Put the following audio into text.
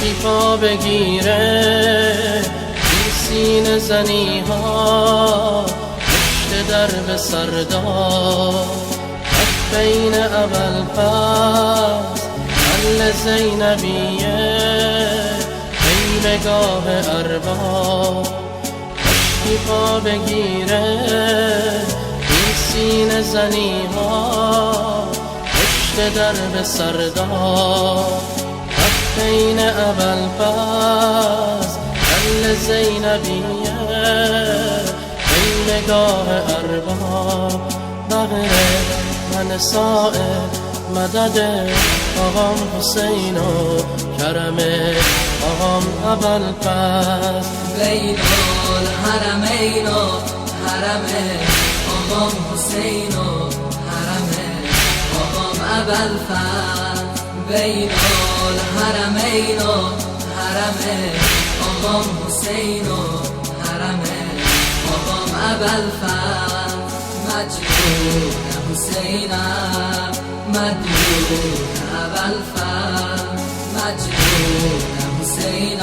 عشقی پا بگیره این سینه زنی ها پشت درب سردار بین اول پس حل زینبیه ای نگاه ارباب عشقی پا بگیره این سینه زنی ها پشت درب سردار بین اول پس حل زینبیه ای نگاه ارباب بغره من سائل مدد آقام حسین و کرم آقام اول پس بین الحرمین و حرم آقام حسین و حرم آقام اول پس بین الحرمین و حرم آقام حسین و حرم آقام اول پس مجنون حسینم مدیون اول فر مجنون حسینم